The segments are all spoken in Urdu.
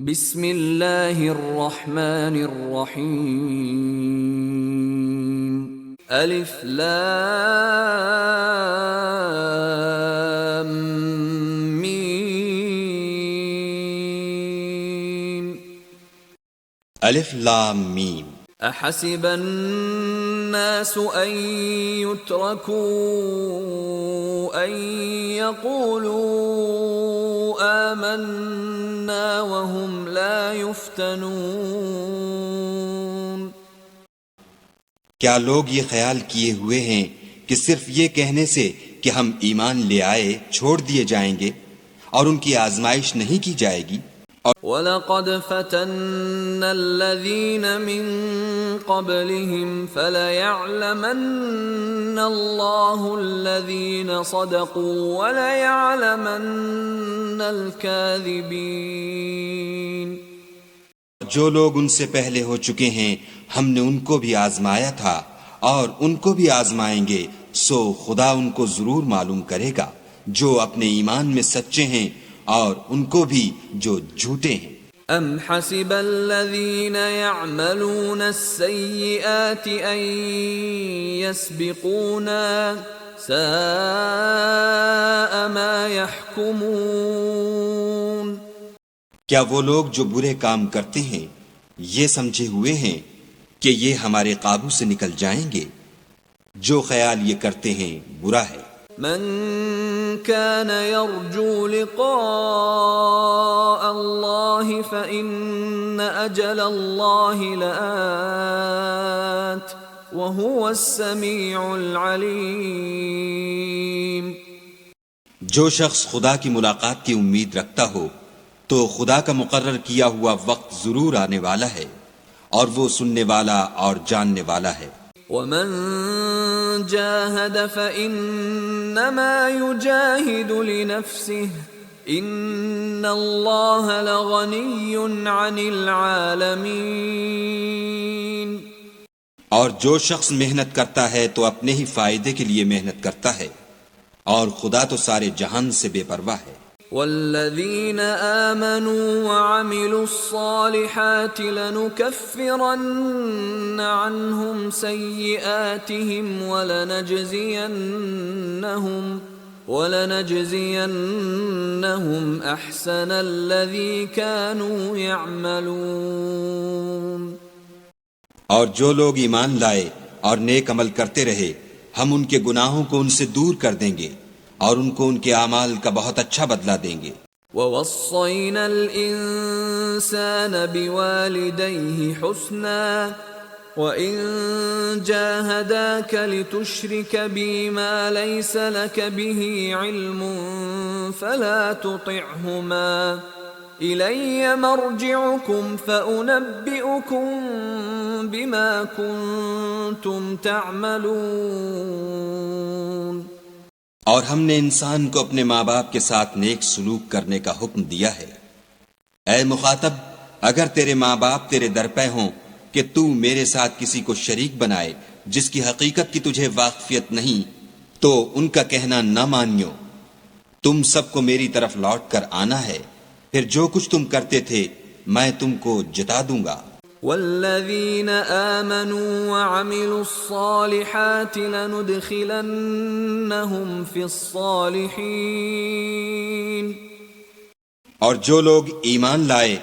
بسم اللہ الرحمن الرحیم الف لام میم الف لام میم احسب الناس ان يتركوا ان يقولوا آمنا وهم لا يفتنون کیا لوگ یہ خیال کیے ہوئے ہیں کہ صرف یہ کہنے سے کہ ہم ایمان لے آئے چھوڑ دیے جائیں گے اور ان کی آزمائش نہیں کی جائے گی؟ وَلَقَدْ فَتَنَّ الَّذِينَ مِن قَبْلِهِمْ فَلَيَعْلَمَنَّ اللَّهُ الَّذِينَ صَدَقُوا وَلَيَعْلَمَنَّ الْكَاذِبِينَ جو لوگ ان سے پہلے ہو چکے ہیں ہم نے ان کو بھی آزمایا تھا اور ان کو بھی آزمائیں گے، سو خدا ان کو ضرور معلوم کرے گا جو اپنے ایمان میں سچے ہیں اور ان کو بھی جو جھوٹے ہیں۔ ام حسب الذين يعملون السيئات ان يسبقونا ساء ما يحكمون کیا وہ لوگ جو برے کام کرتے ہیں یہ سمجھے ہوئے ہیں کہ یہ ہمارے قابو سے نکل جائیں گے؟ جو خیال یہ کرتے ہیں برا ہے۔ من كان يرجو لقاء الله فإن أجل الله لآت وهو السميع العليم جو شخص خدا کی ملاقات کی امید رکھتا ہو تو خدا کا مقرر کیا ہوا وقت ضرور آنے والا ہے اور وہ سننے والا اور جاننے والا ہے۔ ومن جاهد فإنما يجاهد لنفسه إن الله لغني عن العالمين اور جو شخص محنت کرتا ہے تو اپنے ہی فائدے کے لیے محنت کرتا ہے اور خدا تو سارے جہان سے بے پرواہ ہے۔ والذين آمنوا وعملوا الصالحات لنكفرن عنهم سيئاتهم ولنجزينهم أحسن الذي كانوا يعملون اور جو لوگ ایمان لائے اور نیک عمل کرتے رہے ہم ان کے گناہوں کو ان سے دور کر دیں گے اور ان کو ان کے اعمال کا بہت اچھا بدلہ دیں گے۔ وَوَصَّيْنَا الْإِنسَانَ بِوَالِدَيْهِ حُسْنًا وَإِن جَاهَدَاكَ لِتُشْرِكَ بِي مَا لَيْسَ لَكَ بِهِ عِلْمٌ فَلَا تُطِعْهُمَا إِلَيَّ مَرْجِعُكُمْ فَأُنَبِّئُكُمْ بِمَا كُنتُمْ تَعْمَلُونَ اور ہم نے انسان کو اپنے ماں باپ کے ساتھ نیک سلوک کرنے کا حکم دیا ہے۔ اے مخاطب، اگر تیرے ماں باپ تیرے درپے ہوں کہ تو میرے ساتھ کسی کو شریک بنائے جس کی حقیقت کی تجھے واقفیت نہیں تو ان کا کہنا نہ مانیو، تم سب کو میری طرف لوٹ کر آنا ہے، پھر جو کچھ تم کرتے تھے میں تم کو جتا دوں گا۔ والذین آمنوا وعملوا الصالحات لندخلنهم فی الصالحین اور جو لوگ ایمان لائے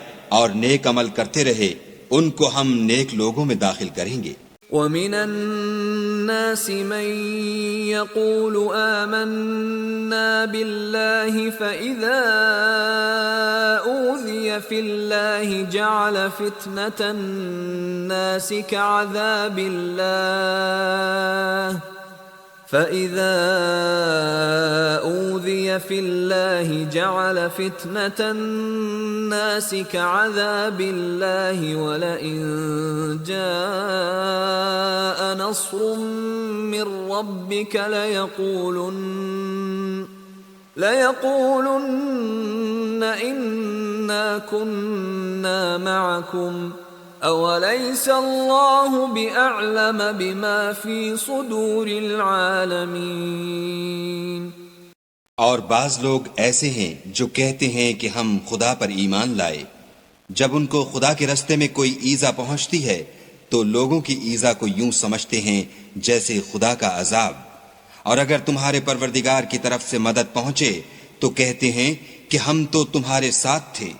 اور نیک عمل کرتے رہے ان کو ہم نیک لوگوں میں داخل کریں گے۔ ومن الناس من يقول آمنا بالله فإذا أوذي في الله جعل فتنة الناس كعذاب الله فَإِذَا أُوذِيَ فِي اللَّهِ جَعَلَ فِتْنَةَ النَّاسِ كَعَذَابِ اللَّهِ وَلَئِن جَاءَ نَصْرٌ مِّن رَّبِّكَ لَيَقُولُنَّ إِنَّا كُنَّا مَعَكُمْ اوليس اللہ بأعلم بما في صدور العالمین اور بعض لوگ ایسے ہیں جو کہتے ہیں کہ ہم خدا پر ایمان لائے، جب ان کو خدا کے رستے میں کوئی ایذا پہنچتی ہے تو لوگوں کی ایذا کو یوں سمجھتے ہیں جیسے خدا کا عذاب، اور اگر تمہارے پروردگار کی طرف سے مدد پہنچے تو کہتے ہیں کہ ہم تو تمہارے ساتھ تھے۔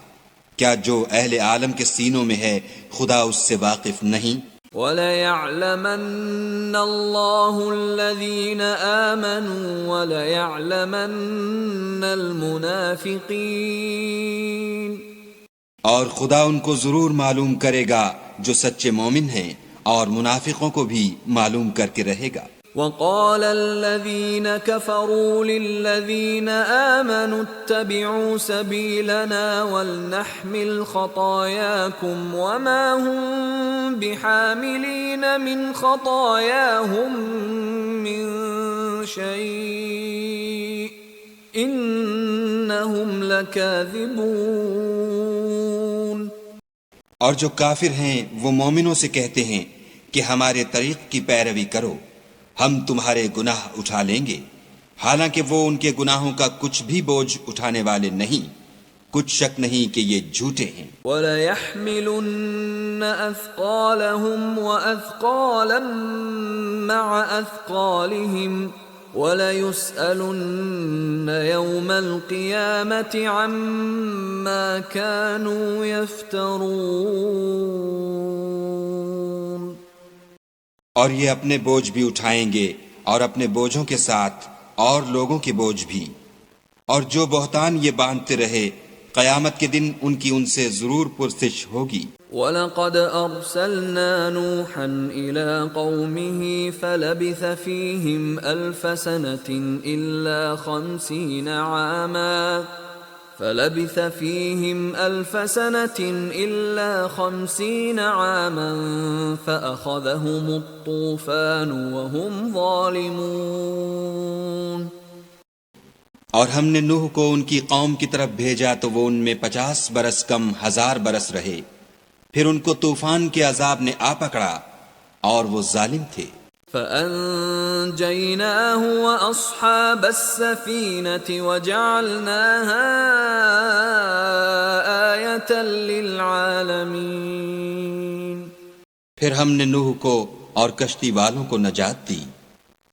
کیا جو اہل عالم کے سینوں میں ہے خدا اس سے واقف نہیں؟ وَلَيَعْلَمَنَّ اللَّهُ الَّذِينَ آمَنُوا وَلَيَعْلَمَنَّ الْمُنَافِقِينَ، اور خدا ان کو ضرور معلوم کرے گا جو سچے مومن ہیں، اور منافقوں کو بھی معلوم کر کے رہے گا۔ وَقَالَ الَّذِينَ كَفَرُوا لِلَّذِينَ آمَنُوا اتَّبِعُوا سَبِيلَنَا وَلْنَحْمِلْ خَطَايَاكُمْ وَمَا هُمْ بِحَامِلِينَ مِنْ خَطَايَاهُمْ مِنْ شَيْءٍ إِنَّهُمْ لَكَاذِبُونَ۔ اور جو کافر ہیں وہ مومنوں سے کہتے ہیں کہ ہمارے طریق کی پیروی کرو، ہم تمہارے گناہ اٹھا لیں گے، حالانکہ وہ ان کے گناہوں کا کچھ بھی بوجھ اٹھانے والے نہیں، کچھ شک نہیں کہ یہ جھوٹے ہیں۔ وَلَيَحْمِلُنَّ أَثْقَالَهُمْ وَأَثْقَالًا مَعَ أَثْقَالِهِمْ وَلَيُسْأَلُنَّ يَوْمَ الْقِيَامَةِ عَمَّا كَانُوا يَفْتَرُونَ۔ اور یہ اپنے بوجھ بھی اٹھائیں گے اور اپنے بوجھوں کے ساتھ اور لوگوں کے بوجھ بھی، اور جو بہتان یہ باندھتے رہے قیامت کے دن ان کی ان سے ضرور پرسش ہوگی۔ وَلَقَدْ أَرْسَلْنَا نُوحًا إِلَىٰ قَوْمِهِ فَلَبِثَ فِيهِمْ أَلْفَ سَنَةٍ إِلَّا 50 عَامًا فَأَخَذَهُمُ الطُّوفَانُ وَهُمْ ظَالِمُونَ۔ اور ہم نے نوح کو ان کی قوم کی طرف بھیجا تو وہ ان میں 50 برس کم 1000 برس رہے، پھر ان کو طوفان کے عذاب نے آ پکڑا اور وہ ظالم تھے۔ فَأَنجَيْنَاهُ وَأَصْحَابَ السَّفِينَةِ وَجَعَلْنَاهَا آيَةً لِّلْعَالَمِينَ۔ پھر ہم نے نوح کو اور کشتی والوں کو نجات دی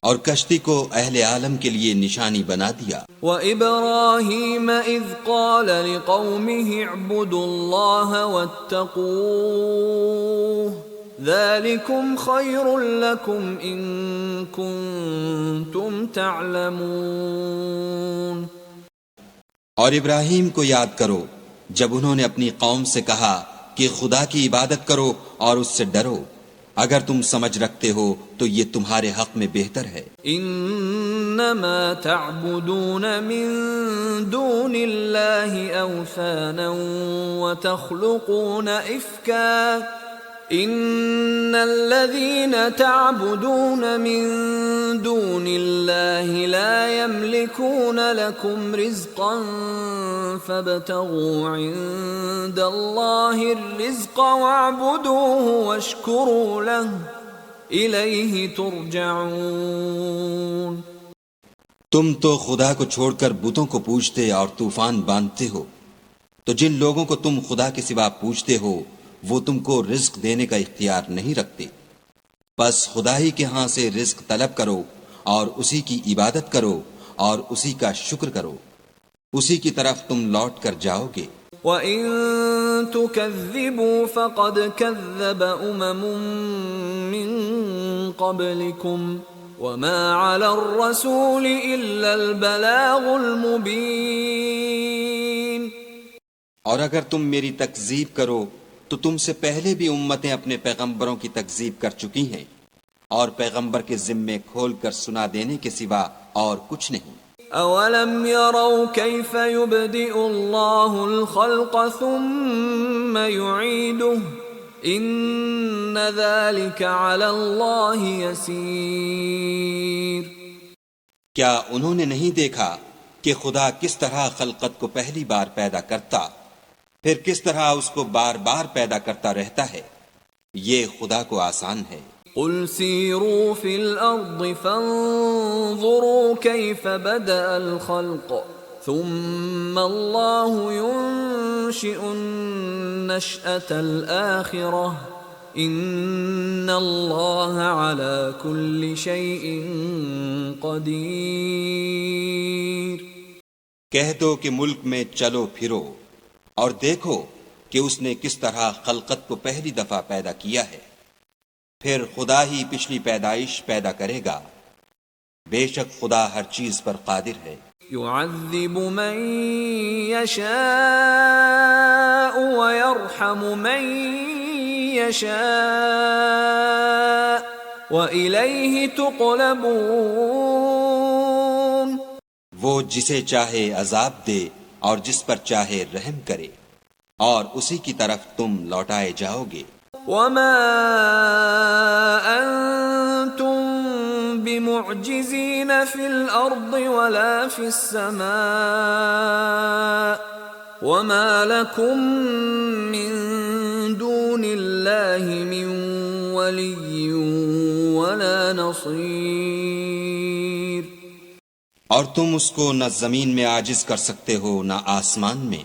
اور کشتی کو اہل عالم کے لیے نشانی بنا دیا۔ وَإِبْرَاهِيمَ إِذْ قَالَ لِقَوْمِهِ اعْبُدُوا اللَّهَ وَاتَّقُوهُ ذَلِكُمْ خَيْرٌ لَكُمْ إِن كُنتُمْ تَعْلَمُونَ۔ اور ابراہیم کو یاد کرو جب انہوں نے اپنی قوم سے کہا کہ خدا کی عبادت کرو اور اس سے ڈرو، اگر تم سمجھ رکھتے ہو تو یہ تمہارے حق میں بہتر ہے۔ انما تعبدون من دون اللہ اوثانا وتخلقون افکا ان الذين تعبدون من دون الله لا يملكون لكم رزقا فابتغوا عند الله الرزق واعبدوه واشكروا له إليه ترجعون۔ تم تو خدا کو چھوڑ کر بتوں کو پوجتے اور طوفان باندھتے ہو، تو جن لوگوں کو تم خدا کے سوا پوجتے ہو وہ تم کو رزق دینے کا اختیار نہیں رکھتے، بس خدا ہی کے ہاں سے رزق طلب کرو اور اسی کی عبادت کرو اور اسی کا شکر کرو، اسی کی طرف تم لوٹ کر جاؤ گے۔ وَإِن تُكَذِّبُوا فَقَدْ كَذَّبَ أُمَمٌ مِّن قَبْلِكُمْ وَمَا عَلَى الرَّسُولِ إِلَّا الْبَلَاغُ الْمُبِينُ۔ اور اگر تم میری تکذیب کرو تو تم سے پہلے بھی امتیں اپنے پیغمبروں کی تکذیب کر چکی ہیں، اور پیغمبر کے ذمے کھول کر سنا دینے کے سوا اور کچھ نہیں۔ اولم يروا كيف يبدئ الله الخلق ثم يعيده ان ذلك على الله يسير۔ کیا انہوں نے نہیں دیکھا کہ خدا کس طرح خلقت کو پہلی بار پیدا کرتا پھر کس طرح اس کو بار بار پیدا کرتا رہتا ہے؟ یہ خدا کو آسان ہے۔ قل سیروا فی الارض فانظروا کیف بدأ الخلق ثم الله ينشئ النشأة الآخرة ان اللہ علی کل شیء قدیر۔ کہہ دو کہ ملک میں چلو پھرو اور دیکھو کہ اس نے کس طرح خلقت کو پہلی دفعہ پیدا کیا ہے، پھر خدا ہی پچھلی پیدائش پیدا کرے گا، بے شک خدا ہر چیز پر قادر ہے۔ يعذب من يشاء ويرحم من يشاء وإليه تقلبون۔ وہ جسے چاہے عذاب دے اور جس پر چاہے رحم کرے، اور اسی کی طرف تم لوٹائے جاؤ گے۔ وما أنتم بمعجزين في الأرض ولا في السماء وما لكم من دون الله من ولي ولا نصير۔ اور تم اس کو نہ زمین میں عاجز کر سکتے ہو نہ آسمان میں،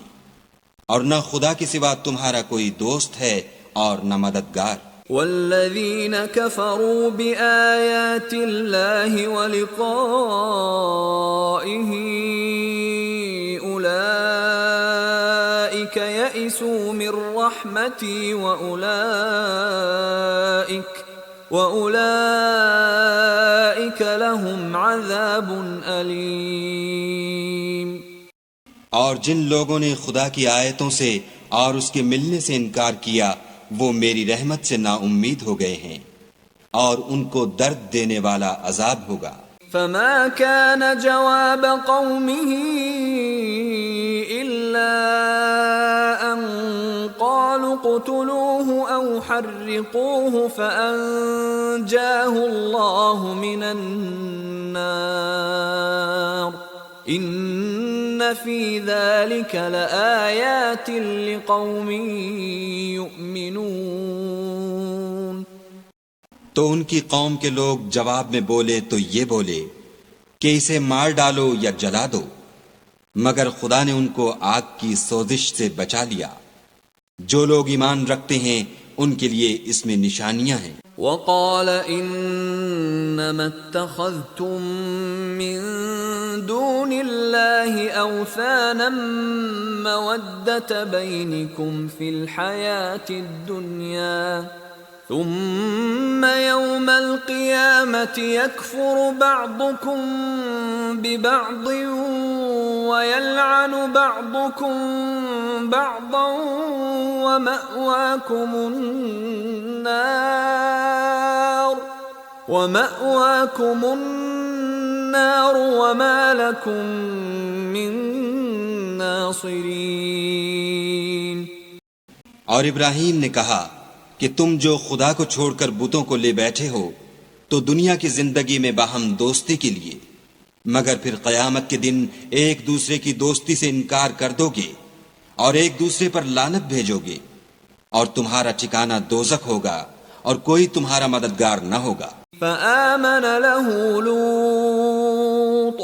اور نہ خدا کے سوا تمہارا کوئی دوست ہے اور نہ مددگار۔ والذین کفروا بآیات اللہ ولقائہ اولئک یئسوا من رحمتی وأولئک لهم عذاب علیم۔ اور جن لوگوں نے خدا کی آیتوں سے اور اس کے ملنے سے انکار کیا وہ میری رحمت سے نا امید ہو گئے ہیں، اور ان کو درد دینے والا عذاب ہوگا۔ فما كان جواب قومه إلا أن قالوا اقتلوه أو حرقوه فأنجاه الله من النار إن في ذلك لآيات لقوم يؤمنون۔ تو ان کی قوم کے لوگ جواب میں بولے تو یہ بولے کہ اسے مار ڈالو یا جلا دو، مگر خدا نے ان کو آگ کی سوزش سے بچا لیا۔ جو لوگ ایمان رکھتے ہیں ان کے لیے اس میں نشانیاں ہیں۔ وقال انما اتخذتم من دون الله اوثانا مودة بينكم في الحياة الدنيا ثم يوم القيامة يكفر بعضكم ببعض ويلعن بعضكم بعضا ومأواكم النار وما لكم من ناصرين۔ اور ابراہیم نے کہا کہ تم جو خدا کو چھوڑ کر بتوں کو لے بیٹھے ہو تو دنیا کی زندگی میں باہم دوستی کے لیے، مگر پھر قیامت کے دن ایک دوسرے کی دوستی سے انکار کر دو گے اور ایک دوسرے پر لعنت بھیجو گے، اور تمہارا ٹھکانہ دوزخ ہوگا اور کوئی تمہارا مددگار نہ ہوگا۔ فآمن له لوط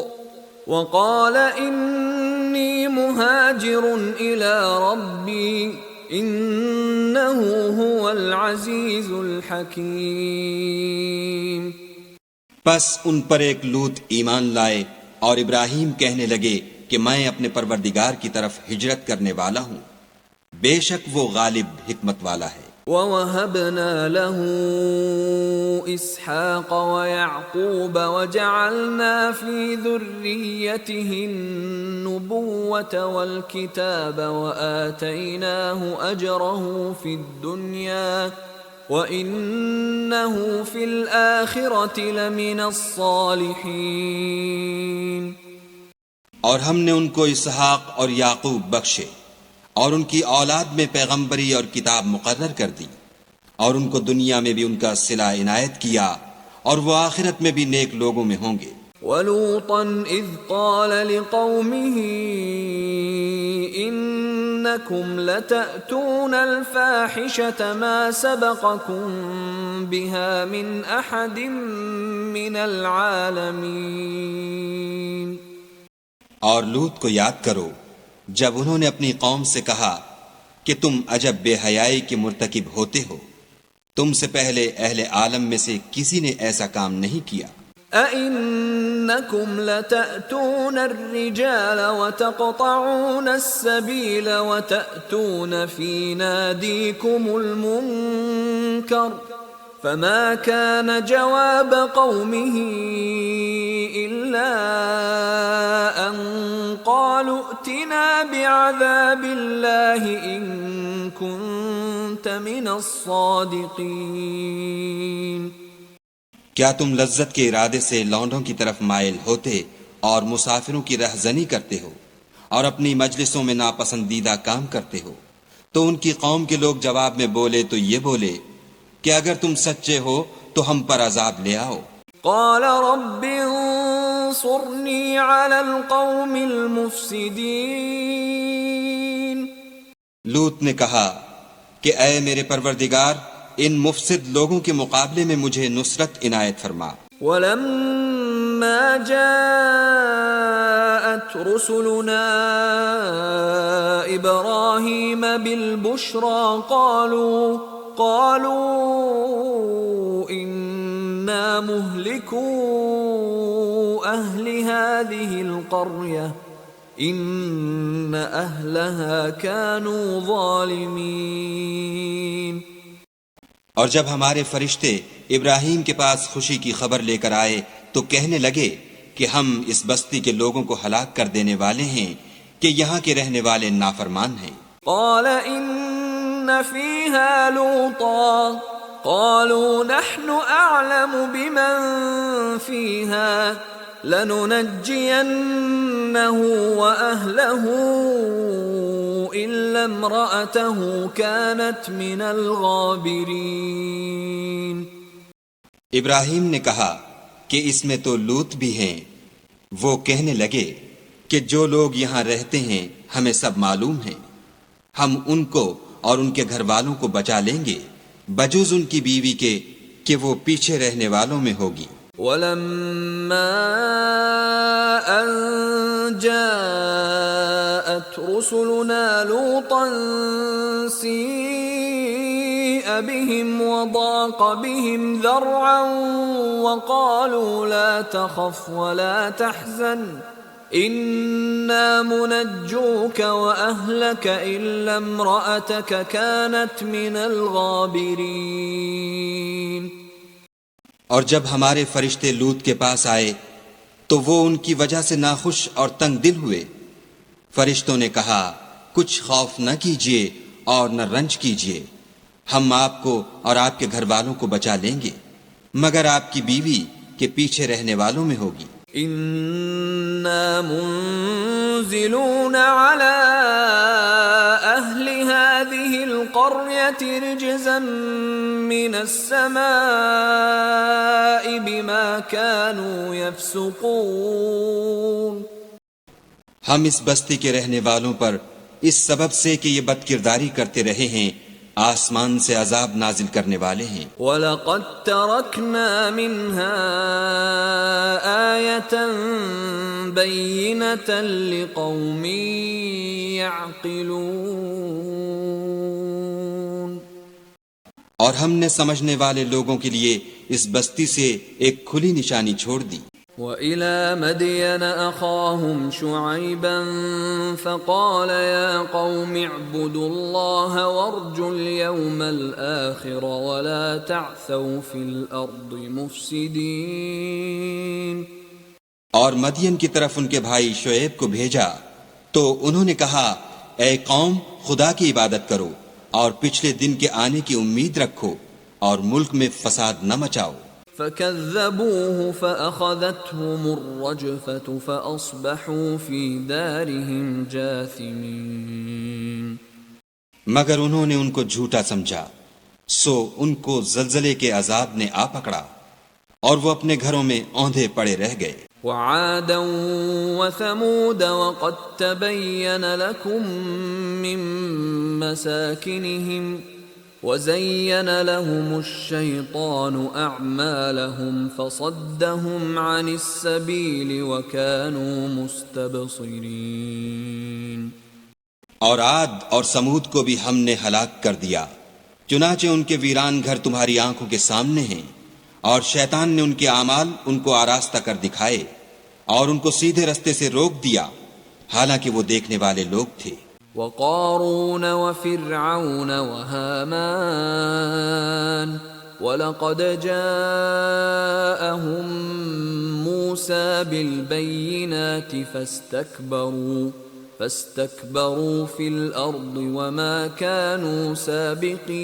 وقال انی مہاجر الی ربی انه هو العزیز الحکیم۔ پس ان پر ایک لوط ایمان لائے اور ابراہیم کہنے لگے کہ میں اپنے پروردگار کی طرف ہجرت کرنے والا ہوں، بے شک وہ غالب حکمت والا ہے۔ وَوَهَبْنَا لَهُ إِسْحَاقَ وَيَعْقُوبَ وَجَعَلْنَا فِي ذُرِّيَّتِهِ النُّبُوَّةَ وَالْكِتَابَ وَآتَيْنَاهُ أَجْرَهُ فِي الدُّنْيَا وَإِنَّهُ فِي الْآخِرَةِ لَمِنَ الصَّالِحِينَ۔ اور ہم نے ان کو اسحاق اور یعقوب بخشے اور ان کی اولاد میں پیغمبری اور کتاب مقرر کر دی، اور ان کو دنیا میں بھی ان کا صلہ عنایت کیا، اور وہ آخرت میں بھی نیک لوگوں میں ہوں گے۔ وَلُوطًا إِذْ قَالَ لِقَوْمِهِ إِنَّكُمْ لَتَأْتُونَ الْفَاحِشَةَ مَا سَبَقَكُمْ بِهَا مِنْ أَحَدٍ مِّنَ الْعَالَمِينَ۔ اور لوط کو یاد کرو جب انہوں نے اپنی قوم سے کہا کہ تم عجب بے حیائی کے مرتکب ہوتے ہو، تم سے پہلے اہل عالم میں سے کسی نے ایسا کام نہیں کیا۔ أَإِنَّكُمْ لَتَأْتُونَ الرِّجَالَ وَتَقْطَعُونَ السَّبِيلَ وَتَأْتُونَ فِي نَادِيكُمُ الْمُنكَرَ فَمَا كَانَ جَوَابَ قَوْمِهِ إِلَّا أَن قَالُوا ائْتِنَا بِعَذَابِ اللَّهِ إِن كُنتَ مِنَ الصَّادِقِينَ۔ کیا تم لذت کے ارادے سے لونڈوں کی طرف مائل ہوتے اور مسافروں کی رہزنی کرتے ہو اور اپنی مجلسوں میں ناپسندیدہ کام کرتے ہو؟ تو ان کی قوم کے لوگ جواب میں بولے تو یہ بولے کہ اگر تم سچے ہو تو ہم پر عذاب لے آؤ۔ قال رب انصرنی علی القوم المفسدین۔ لوط نے کہا کہ اے میرے پروردگار، ان مفسد لوگوں کے مقابلے میں مجھے نصرت عنایت فرما۔ ولما جاءت رسلنا ابراہیم بالبشرى قالوا انا مهلكو اہل هذه القرية ان اہلها كانوا ظالمین۔ اور جب ہمارے فرشتے ابراہیم کے پاس خوشی کی خبر لے کر آئے تو کہنے لگے کہ ہم اس بستی کے لوگوں کو ہلاک کر دینے والے ہیں کہ یہاں کے رہنے والے نافرمان ہیں۔ قال ان فيها لوطا قالوا نحن اعلم بمن فيها لننجينه واهله الا امرأته كانت من الغابرين۔ ابراہیم نے کہا کہ اس میں تو لوط بھی ہیں۔ وہ کہنے لگے کہ جو لوگ یہاں رہتے ہیں ہمیں سب معلوم ہیں، ہم ان کو اور ان کے گھر والوں کو بچا لیں گے بجز ان کی بیوی کے کہ وہ پیچھے رہنے والوں میں ہوگی۔ ولما ان جاءت رسلنا لوطا سيء بهم وضاق بهم ذرعا وقالوا لا تخف ولا تحزن إنا منجوك وأهلك إلا امرأتك كانت من الغابرين۔ اور جب ہمارے فرشتے لوط کے پاس آئے تو وہ ان کی وجہ سے ناخوش اور تنگ دل ہوئے۔ فرشتوں نے کہا کچھ خوف نہ کیجیے اور نہ رنج کیجیے، ہم آپ کو اور آپ کے گھر والوں کو بچا لیں گے مگر آپ کی بیوی کے پیچھے رہنے والوں میں ہوگی۔ إنا منزلون على أهل هذه القرية رجزا من السماء بما كانوا يفسقون۔ ہم اس بستی کے رہنے والوں پر اس سبب سے کہ یہ بدکرداری کرتے رہے ہیں آسمان سے عذاب نازل کرنے والے ہیں۔ وَلَقَدْ تَرَكْنَا مِنْهَا آيَةً بَيِّنَةً لِقَوْمٍ يَعْقِلُونَ۔ اور ہم نے سمجھنے والے لوگوں کے لیے اس بستی سے ایک کھلی نشانی چھوڑ دی۔ وَإِلَى مَدْيَنَ أَخَاهُمْ شُعَيْبًا فَقَالَ يَا قَوْمِ اعْبُدُوا اللَّهَ وَارْجُوا الْيَوْمَ الْآخِرَ وَلَا تَعْثَوْا فِي الْأَرْضِ مُفْسِدِينَ۔ اور مدین کی طرف ان کے بھائی شعیب کو بھیجا تو انہوں نے کہا اے قوم خدا کی عبادت کرو اور پچھلے دن کے آنے کی امید رکھو اور ملک میں فساد نہ مچاؤ۔ فَكَذَّبُوهُ فَأَخَذَتْهُمُ الرَّجْفَةُ فَأَصْبَحُوا فِي دَارِهِمْ جَاثِمِينَ۔ مگر انہوں نے ان کو جھوٹا سمجھا سو ان کو زلزلے کے عذاب نے آ پکڑا اور وہ اپنے گھروں میں اوندھے پڑے رہ گئے۔ وَعَادًا وَثَمُودَ وَقَدْ تَبَيَّنَ لَكُم مِّن مَّسَاكِنِهِمْ وزين لهم الشيطان أعمالهم فصدهم عن السبيل وكانوا مستبصرين۔ اور عاد اور سمود کو بھی ہم نے ہلاک کر دیا، چنانچہ ان کے ویران گھر تمہاری آنکھوں کے سامنے ہیں، اور شیطان نے ان کے اعمال ان کو آراستہ کر دکھائے اور ان کو سیدھے رستے سے روک دیا، حالانکہ وہ دیکھنے والے لوگ تھے۔ وقارون وفرعون وهامان وَلَقَدْ جَاءَهُم مُوسَى بِالْبَيِّنَاتِ فَاسْتَكْبَرُوا فِي الْأَرْضِ وَمَا كَانُوا سَابِقِينَ۔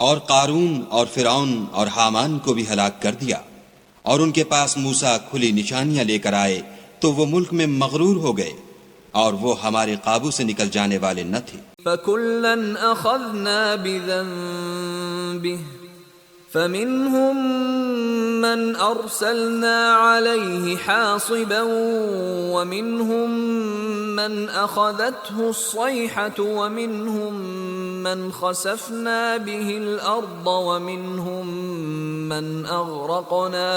اور قارون اور فرعون اور حامان کو بھی ہلاک کر دیا، اور ان کے پاس موسیٰ کھلی نشانیاں لے کر آئے تو وہ ملک میں مغرور ہو گئے، اور وہ ہمارے قابو سے نکل جانے والے نہ تھے۔ فَكُلًّا أَخَذْنَا بِذَنبِهِ فَمِنْهُمْ مَنْ أَرْسَلْنَا عَلَيْهِ حَاصِبًا وَمِنْهُمْ مَنْ أَخَذَتْهُ الصَّيْحَةُ وَمِنْهُمْ مَنْ خَسَفْنَا بِهِ الْأَرْضَ وَمِنْهُمْ مَنْ أَغْرَقْنَا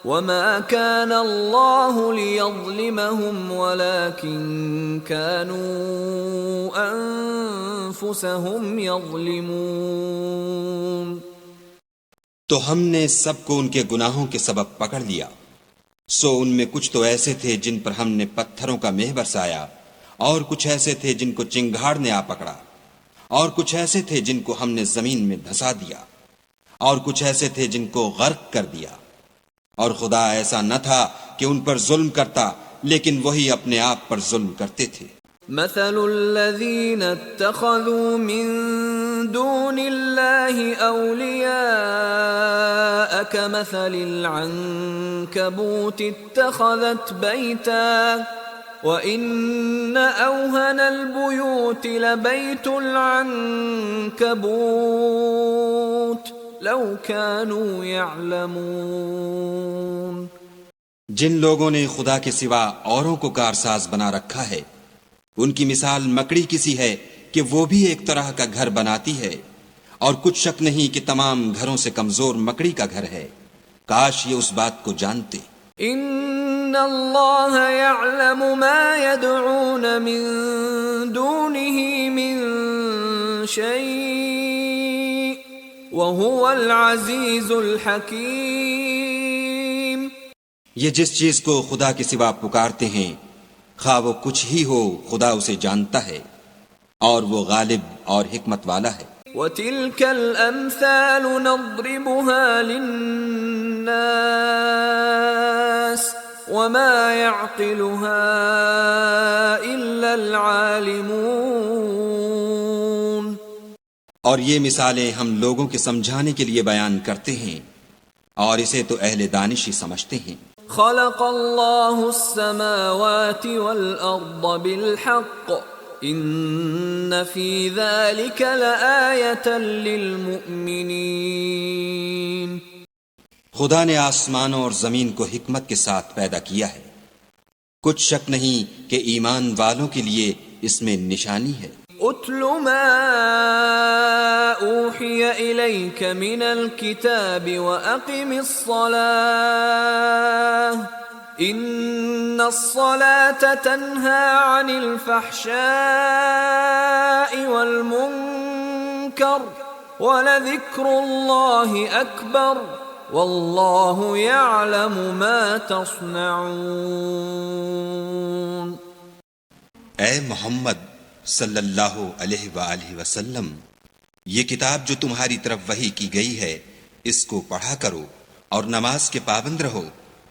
وَمَا كَانَ اللَّهُ لِيَظْلِمَهُمْ وَلَكِنْ كَانُوا أَنفُسَهُمْ يَظْلِمُونَ۔ تو ہم نے سب کو ان کے گناہوں کے سبب پکڑ لیا، سو ان میں کچھ تو ایسے تھے جن پر ہم نے پتھروں کا مہ برسایا، اور کچھ ایسے تھے جن کو چنگھاڑ نے آ پکڑا، اور کچھ ایسے تھے جن کو ہم نے زمین میں دھسا دیا، اور کچھ ایسے تھے جن کو غرق کر دیا۔ اور خدا ایسا نہ تھا کہ ان پر ظلم کرتا، لیکن وہی اپنے آپ پر ظلم کرتے تھے۔ مثل الذين اتخذوا من دون الله أولياء كمثل العنكبوت اتخذت بيتا وإن أوهن البيوت لبيت العنكبوت لو كانوا يعلمون۔ جن لوگوں نے خدا کے سوا اوروں کو کارساز بنا رکھا ہے، ان کی مثال مکڑی کسی ہے کہ وہ بھی ایک طرح کا گھر بناتی ہے، اور کچھ شک نہیں کہ تمام گھروں سے کمزور مکڑی کا گھر ہے۔ کاش یہ اس بات کو جانتے۔ ان اللہ یعلم ما يدعون من دونه من شیء وهو العزیز الحکیم۔ یہ جس چیز کو خدا کے سوا پکارتے ہیں، خواہ وہ کچھ ہی ہو، خدا اسے جانتا ہے، اور وہ غالب اور حکمت والا ہے۔ وَتِلْكَ الْأَمْثَالُ نَضْرِبُهَا لِلنَّاسِ وَمَا يَعْقِلُهَا إِلَّا الْعَالِمُونَ۔ اور یہ مثالیں ہم لوگوں کے سمجھانے کے لیے بیان کرتے ہیں، اور اسے تو اہل دانش ہی سمجھتے ہیں۔ خلق اللہ السماوات والارض بالحق ان فی ذلک لآیۃ للمؤمنین۔ خدا نے آسمانوں اور زمین کو حکمت کے ساتھ پیدا کیا ہے، کچھ شک نہیں کہ ایمان والوں کے لیے اس میں نشانی ہے۔ اتل ما اوحی الیک من الکتاب واقم الصلاة ان الصلاة تنہی عن الفحشاء والمنکر ولذکر اللہ اکبر واللہ یعلم ما تصنعون۔ اے محمد صلی اللہ علیہ وآلہ وسلم، یہ کتاب جو تمہاری طرف وحی کی گئی ہے، اس کو پڑھا کرو اور نماز کے پابند رہو۔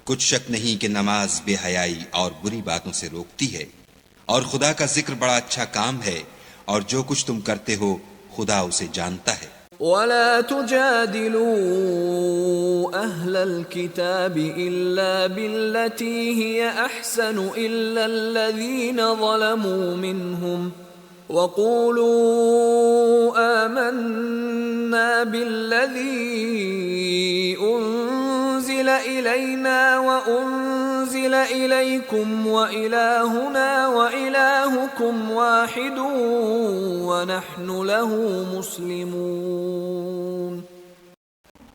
کچھ شک نہیں کہ نماز بے حیائی اور بری باتوں سے روکتی ہے، اور خدا کا ذکر بڑا اچھا کام ہے، اور جو کچھ تم کرتے ہو خدا اسے جانتا ہے۔ وَلَا تُجَادِلُوا أَهْلَ الْكِتَابِ إِلَّا بِالَّتِي هِيَ أَحْسَنُ إِلَّا الَّذِينَ ظَلَمُوا مِنْهُمْ وَقُولُوا آمَنَّا بِالَّذِي أُنزِلَ إِلَيْنَا وَأُنزِلَ أنزل إليكم وإلهنا وإلهكم واحد ونحن له مسلمون۔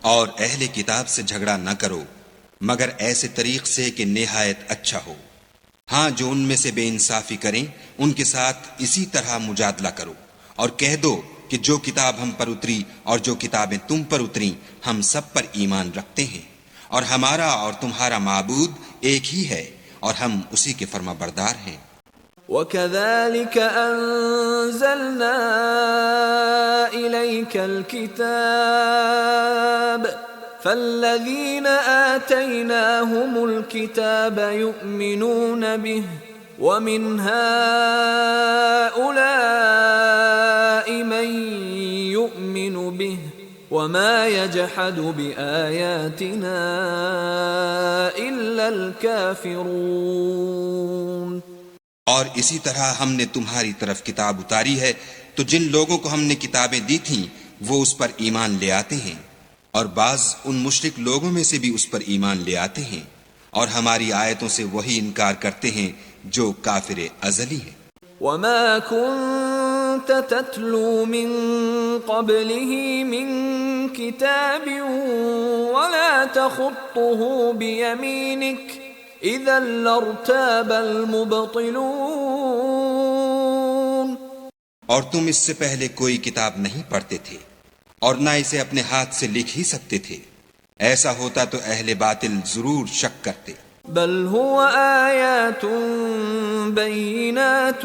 اور اہل کتاب سے جھگڑا نہ کرو مگر ایسے طریق سے کہ نہایت اچھا ہو۔ ہاں جو ان میں سے بے انصافی کریں ان کے ساتھ اسی طرح مجادلہ کرو، اور کہہ دو کہ جو کتاب ہم پر اتری اور جو کتابیں تم پر اتری ہم سب پر ایمان رکھتے ہیں، اور ہمارا اور تمہارا معبود ایک ہی ہے اور ہم اسی کے فرما بردار ہیں۔ وَكَذَلِكَ أَنزَلْنَا إِلَيْكَ الْكِتَابَ فَالَّذِينَ آتَيْنَاهُمُ الْكِتَابَ يُؤْمِنُونَ بِهِ وَمِنْ هَؤُلَاءِ مَن يُؤْمِنُ بِهِ وَمَا يَجْحَدُ بِآيَاتِنَا إِلَّا الْكَافِرُونَ۔ اور اسی طرح ہم نے تمہاری طرف کتاب اتاری ہے تو جن لوگوں کو ہم نے کتابیں دی تھیں وہ اس پر ایمان لے آتے ہیں، اور بعض ان مشرک لوگوں میں سے بھی اس پر ایمان لے آتے ہیں، اور ہماری آیتوں سے وہی انکار کرتے ہیں جو کافر ازلی ہیں۔ وَمَا كُنْتَ تَتْلُو مِن قَبْلِهِ مِن كِتَابٍ وَلَا تَخُطُّهُ بِيَمِينِكَ اِذًا لَارْتَابَ الْمُبْطِلُونَ۔ اور تم اس سے پہلے کوئی کتاب نہیں پڑھتے تھے اور نہ اسے اپنے ہاتھ سے لکھ ہی سکتے تھے، ایسا ہوتا تو اہل باطل ضرور شک کرتے۔ بل هو آیات بینات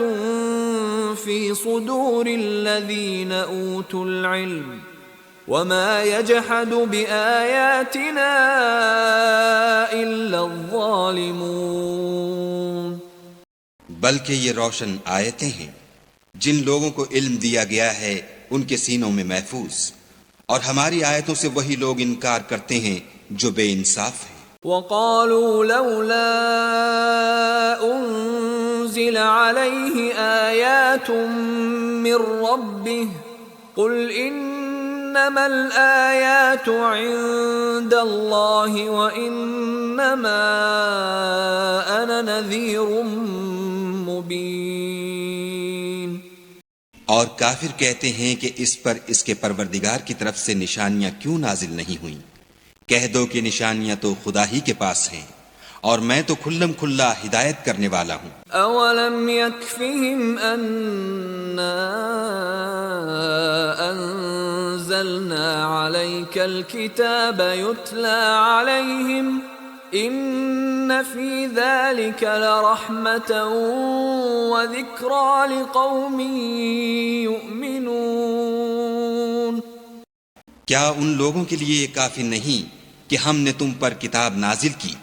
فی صدور الذین اوتوا العلم وما يجحد بآیاتنا الا الظالمون۔ بلکہ یہ روشن آیتیں ہیں جن لوگوں کو علم دیا گیا ہے ان کے سینوں میں محفوظ، اور ہماری آیتوں سے وہی لوگ انکار کرتے ہیں جو بے انصاف ہیں۔ وقالوا لولا انزل عليه آیات من ربه قل انما الآیات عند الله وانما انا نذیر مبین۔ اور کافر کہتے ہیں کہ اس پر اس کے پروردگار کی طرف سے نشانیاں کیوں نازل نہیں ہوئیں؟ کہہ دو کہ نشانیاں تو خدا ہی کے پاس ہیں، اور میں تو کھلم کھلا ہدایت کرنے والا ہوں۔ اولم یکفہم انا انزلنا علیک الکتاب یتلی علیہم ان فی ذلک لرحمة وذکری لقوم یؤمنون۔ کیا ان لوگوں کے لیے یہ کافی نہیں کہ ہم نے تم پر کتاب نازل کی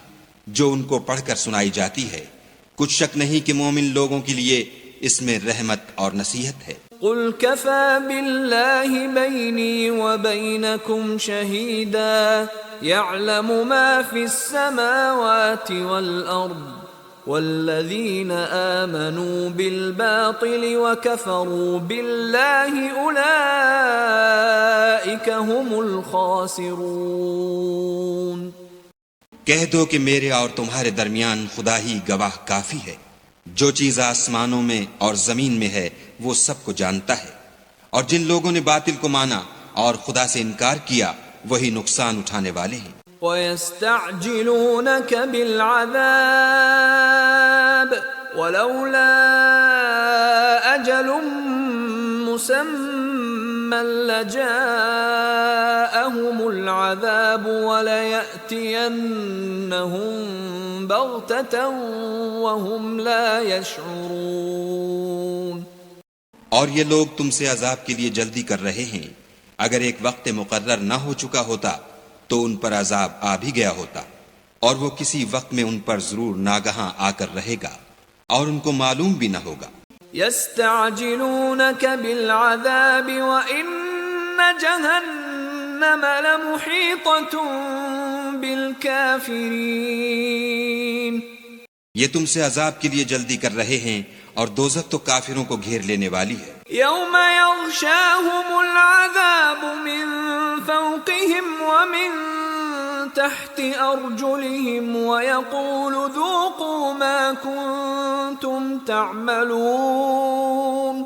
جو ان کو پڑھ کر سنائی جاتی ہے؟ کچھ شک نہیں کہ مومن لوگوں کے لیے اس میں رحمت اور نصیحت ہے۔ قل كفى بالله بيني وبينكم شهيدا يعلم ما في السماوات والأرض والذين آمنوا بالباطل وكفروا بالله أولئك هم الخاسرون۔ کہہ دو کہ میرے اور تمہارے درمیان خدا ہی گواہ کافی ہے، جو چیز آسمانوں میں اور زمین میں ہے وہ سب کو جانتا ہے، اور جن لوگوں نے باطل کو مانا اور خدا سے انکار کیا وہی نقصان اٹھانے والے ہیں۔ وَيَسْتَعْجِلُونَكَ بِالْعَذَابِ وَلَوْلَا أَجَلٌ مُّسَمًّى لَّجَاءَهُمُ الْعَذَابُ وَلَيَأْتِيَنَّهُم بَغْتَةً وَهُمْ لَا يَشْعُرُونَ۔ اور یہ لوگ تم سے عذاب کے لیے جلدی کر رہے ہیں، اگر ایک وقت مقرر نہ ہو چکا ہوتا تو ان پر عذاب آ بھی گیا ہوتا، اور وہ کسی وقت میں ان پر ضرور ناگہاں آ کر رہے گا اور ان کو معلوم بھی نہ ہوگا۔ يَسْتَعْجِلُونَكَ بِالْعَذَابِ وَإِنَّ جَهَنَّمَ لَمُحِيطَةٌ بِالْكَافِرِينَ۔ یہ تم سے عذاب کے لیے جلدی کر رہے ہیں اور دوزخ تو کافروں کو گھیر لینے والی ہے۔ يَوْمَ يَغْشَاهُمُ الْعَذَابُ مِنْ فَوْقِهِمْ وَمِنْ تحت أرجلهم ويقول ذوقوا ما كنتم تعملون.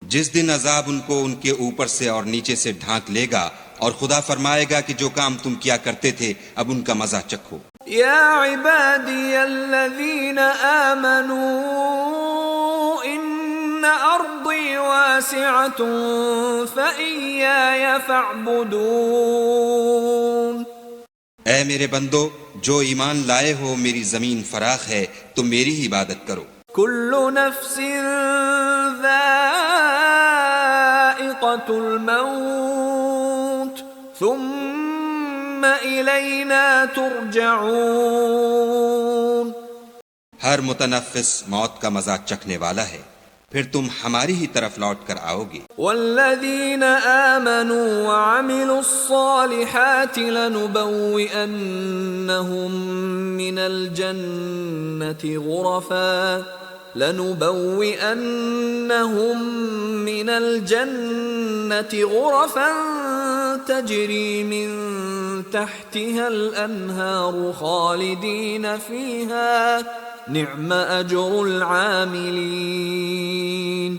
جس دن عذاب ان کو ان کے اوپر سے اور نیچے سے ڈھانک لے گا اور خدا فرمائے گا کہ جو کام تم کیا کرتے تھے اب ان کا مزہ چکھو. يا عبادي الذين آمنوا إن أرضي واسعة فإياي فاعبدون. اے میرے بندو جو ایمان لائے ہو میری زمین فراخ ہے تم میری ہی عبادت کرو. كل نفس ذائقة الموت ثم إلينا ترجعون. ہر متنفس موت کا مزہ چکھنے والا ہے پھر تم ہماری ہی طرف لوٹ کر آؤ گے. والذين آمنوا وعملوا الصالحات لنبوئنهم من الجنة غرفا تجري من تحتها الأنهار خالدين فيها نعم أجر العاملين.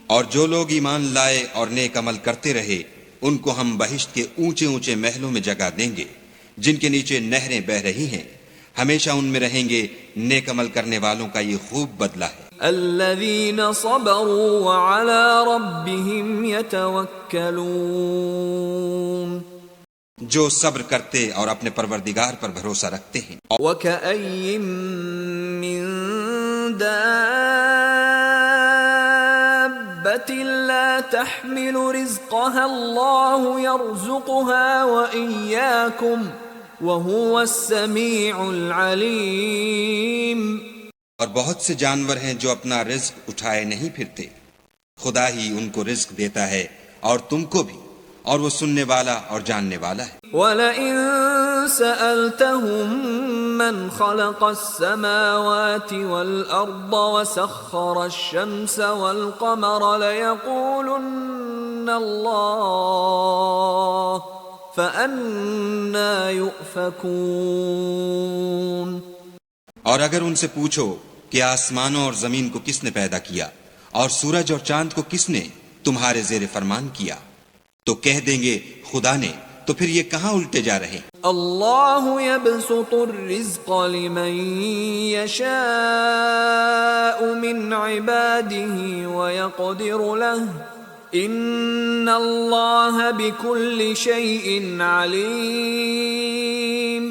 اور جو لوگ ایمان لائے اور نیک عمل کرتے رہے ان کو ہم بہشت کے اونچے اونچے محلوں میں جگہ دیں گے جن کے نیچے نہریں بہ رہی ہیں. ہمیشہ ان میں رہیں گے. نیک عمل کرنے والوں کا یہ خوب بدلہ ہے. الذين صبروا وعلى ربهم يتوكلون. جو صبر کرتے اور اپنے پروردگار پر بھروسہ رکھتے ہیں. وكأي من دابة لا تحمل رزقها الله يرزقها وإياكم وهو السميع العليم. اور بہت سے جانور ہیں جو اپنا رزق اٹھائے نہیں پھرتے خدا ہی ان کو رزق دیتا ہے اور تم کو بھی اور وہ سننے والا اور جاننے والا ہے. وَلَئِن سَأَلْتَهُم مَّنْ خَلَقَ السَّمَاوَاتِ وَالْأَرْضَ وَسَخَّرَ الشَّمْسَ وَالْقَمَرَ لَيَقُولُنَّ اللَّهُ فَأَنَّىٰ يُؤْفَكُونَ. اور اگر ان سے پوچھو کہ آسمانوں اور زمین کو کس نے پیدا کیا اور سورج اور چاند کو کس نے تمہارے زیر فرمان کیا تو کہہ دیں گے خدا نے. تو پھر یہ کہاں الٹے جا رہے ہیں. اللہ يبسط الرزق لمن يشاء من عباده ويقدر له ان اللہ بكل شيء علیم.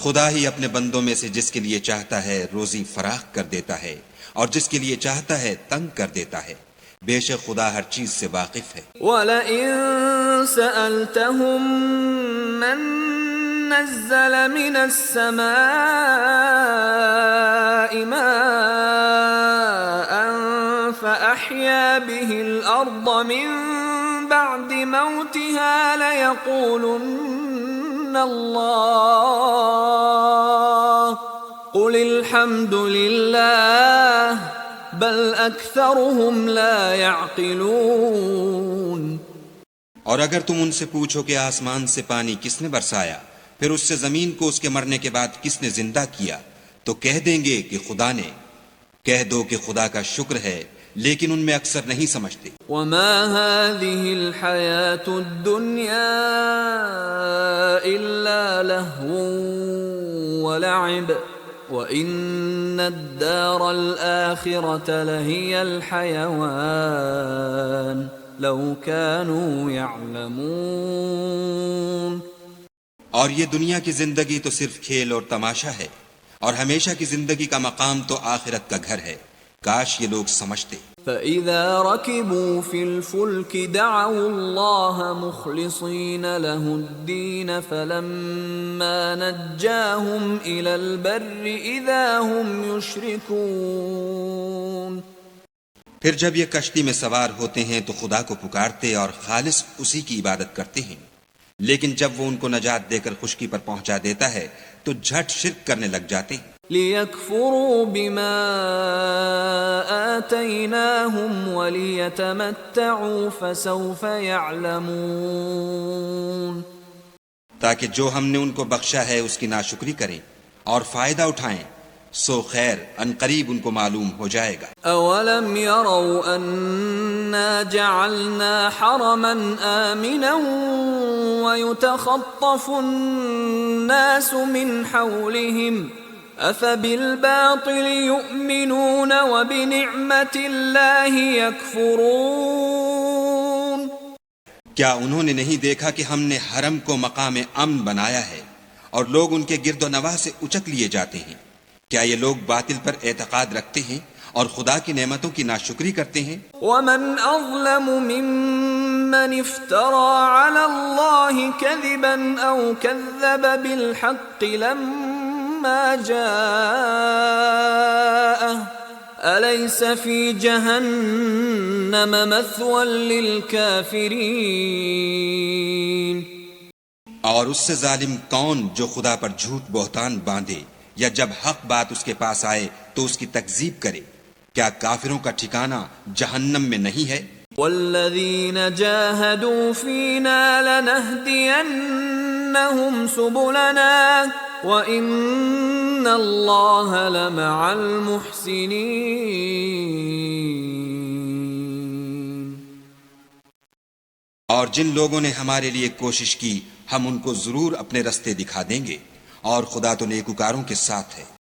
خدا ہی اپنے بندوں میں سے جس کے لیے چاہتا ہے روزی فراخ کر دیتا ہے اور جس کے لیے چاہتا ہے تنگ کر دیتا ہے. بے شک خدا ہر چیز سے واقف ہے. وَلَئِن سَأَلْتَهُم مَّن نَّزَّلَ مِنَ السَّمَاءِ مَاءً فَأَحْيَا بِهِ الْأَرْضَ مِن بَعْدِ مَوْتِهَا لَيَقُولُنَّ اللَّهُ قُلِ الْحَمْدُ لِلَّهِ بل اکثرهم لا يعقلون. اور اگر تم ان سے پوچھو کہ آسمان سے پانی کس نے برسایا پھر اس سے زمین کو اس کے مرنے کے بعد کس نے زندہ کیا تو کہہ دیں گے کہ خدا نے. کہہ دو کہ خدا کا شکر ہے لیکن ان میں اکثر نہیں سمجھتے. وما هذه الحياة الدنيا إلا لهو ولعب وَإِنَّ الدَّارَ الْآخِرَةَ لَهِيَ الْحَيَوَانُ لَوْ كَانُوا يَعْلَمُونَ. اور یہ دنیا کی زندگی تو صرف کھیل اور تماشا ہے اور ہمیشہ کی زندگی کا مقام تو آخرت کا گھر ہے. کاش یہ لوگ سمجھتے. فَإِذَا رَكِبُوا فِي الْفُلْكِ دَعَوُا اللَّهَ مُخْلِصِينَ لَهُ الدِّينَ فَلَمَّا نَجَّاهُمْ إِلَى الْبَرِّ إِذَا هُمْ يُشْرِكُونَ. پھر جب یہ کشتی میں سوار ہوتے ہیں تو خدا کو پکارتے اور خالص اسی کی عبادت کرتے ہیں لیکن جب وہ ان کو نجات دے کر خشکی پر پہنچا دیتا ہے تو جھٹ شرک کرنے لگ جاتے ہیں. لِيَكْفُرُوا بِمَا آتَيْنَاهُمْ وَلِيَتَمَتَّعُوا فَسَوْفَ يَعْلَمُونَ. تاکہ جو ہم نے ان کو بخشا ہے اس کی ناشکری کریں اور فائدہ اٹھائیں، سو خیر ان قریب ان کو معلوم ہو جائے گا۔ اولم يروا انا جعلنا حرما آمنا ويتخطف الناس من حولهم افبالباطل يؤمنون وبنعمة الله يكفرون۔ کیا انہوں نے نہیں دیکھا کہ ہم نے حرم کو مقام امن بنایا ہے اور لوگ ان کے گرد و نواح سے اچک لیے جاتے ہیں؟ کیا یہ لوگ باطل پر اعتقاد رکھتے ہیں اور خدا کی نعمتوں کی ناشکری کرتے ہیں؟ ومن اظلم ممن افترى على الله كذبا او كذب بالحق لما جاءه أليس في جهنم مثوى للكافرين۔ اور اس سے ظالم کون جو خدا پر جھوٹ بہتان باندھے یا جب حق بات اس کے پاس آئے تو اس کی تکذیب کرے؟ کیا کافروں کا ٹھکانہ جہنم میں نہیں ہے؟ والذین جاہدوا فینا لنہدینہم سبلنا وَإِنَّ اللَّهَ لَمَعَ الْمُحْسِنِينَ۔ اور جن لوگوں نے ہمارے لیے کوشش کی ہم ان کو ضرور اپنے رستے دکھا دیں گے، اور خدا تو نیکوکاروں کے ساتھ ہے۔